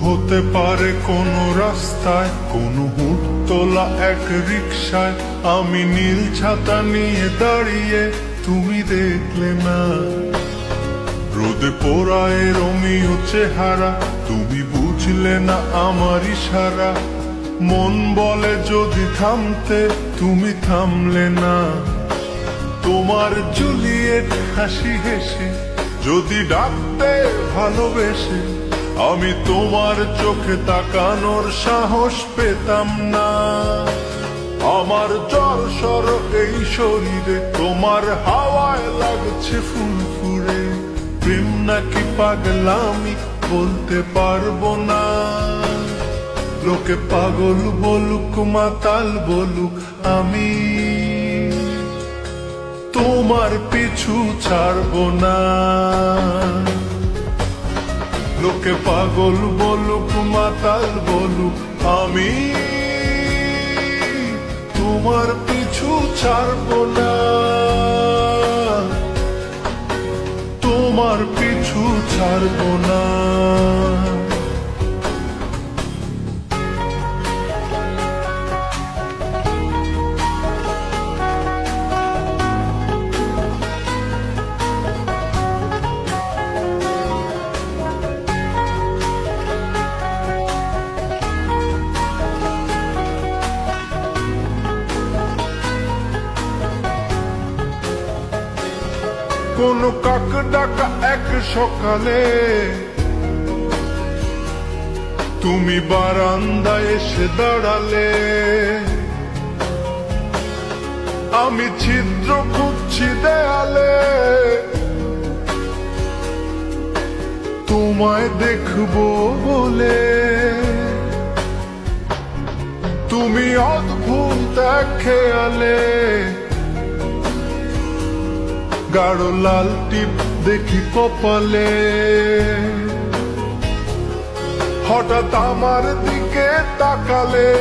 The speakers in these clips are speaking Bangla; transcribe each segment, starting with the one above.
হতে পারে কোনো রাস্তায়, কোনো হুটতোলা এক রিকশায় আমি নীল ছাতা নিয়ে দাঁড়িয়ে, তুমি দেখলে না। রোদে পোড়ায় রোমিও চেহারা, তুমি বুঝলে না আমার ইশারা। মন বলে যদি থামতে, তুমি থামলে না। তোমার জুলিয়েট হাসি হেসে যদি ডাকতে ভালোবেসে, আমি তোমার চোখে তাকানোর সাহস পেতাম না। আমার জড়সড় এই শরীরে তোমার হাওয়ায় লাগছে ফুরফুরে। প্রেম নাকি পাগলামি বলতে পারবো না। লোকে পাগল বলুক মাতাল বলুক, আমি তোমার পিছু ছাড়বো না। লোকে পাগল বলুক মাতাল বলুক, আমি তোমার পিছু ছাড়বো না। তোমার পিছু ছাড়বো না। কোন কাক ডাকা এক সকালে তুমি বারান্দায় এসে দাঁড়ালে। আমি ছিদ্র খুঁজছি দেয়ালে, তোমায় দেখবো বলে। তুমি অদ্ভুত এক খেয়ালে, গাঢ় লাল টিপ দেখি কপালে। হঠাৎ আমার দিকে তাকালে,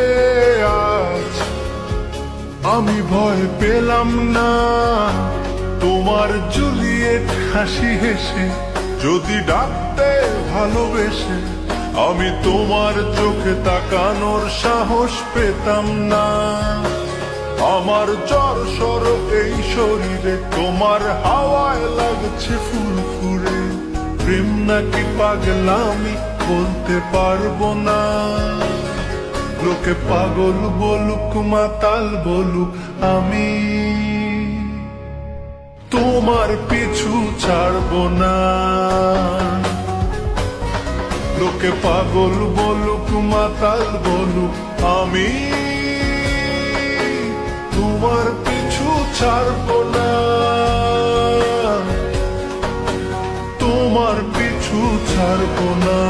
আজ আমি ভয় পেলাম না। তোমার জুলিয়েট হাসি হেসে যদি ডাকতে ভালোবেসে, আমি তোমার চোখে তাকানোর সাহস পেতাম না। আমার জড়সড় এই শরীরে তোমার হাওয়ায় লাগছে ফুরফুরে। প্রেম নাকি পাগলামি বলতে পারবো না। লোকে পাগল বলুক মাতাল বলুক, আমি তোমার পিছু ছাড়বো না। লোকে পাগল বলুক মাতাল বলুক, আমি তোমার পিছু ছাড়বো না। তোমার পিছু ছাড়বো না।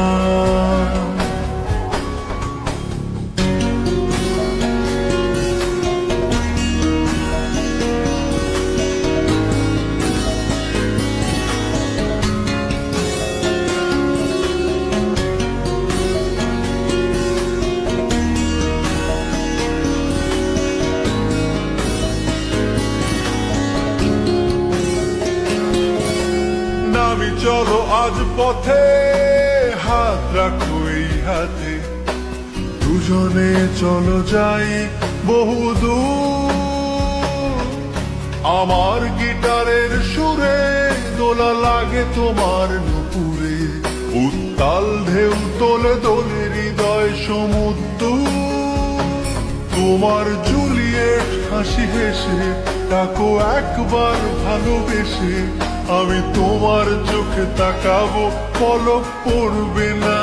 চলো আজ পথে, হাত রাখো এই হাতে। দুজনে চলো যাই বহুদূর। আমার গিটারের সুরে দোলা লাগে তোমার নুপুরে। উত্তাল ঢেউ তোলে দোলে হৃদয় সমুদ্র। তোমার জুলিয়েট হাসি হেসে ডাকো একবার ভালোবেসে। আমি তোমার চোখে তাকাবো, পলক পড়বে না।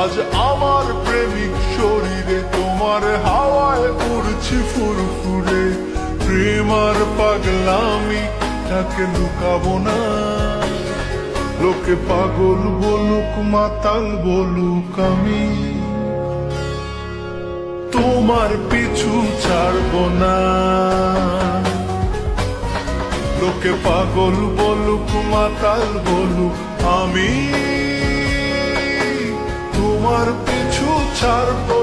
আজ আমার প্রেমিক শরীরে তোমার হাওয়ায় উড়ছে ফুরফুরে। প্রেম আর পাগলামি তাকে লুকাবো না। লোকে পাগল বলুক মাতাল বলুক, আমি তোমার পিছু ছাড়বো না। লোকে পাগল বলুক মাতাল বলুক, আমি তোমার পিছু ছাড়বো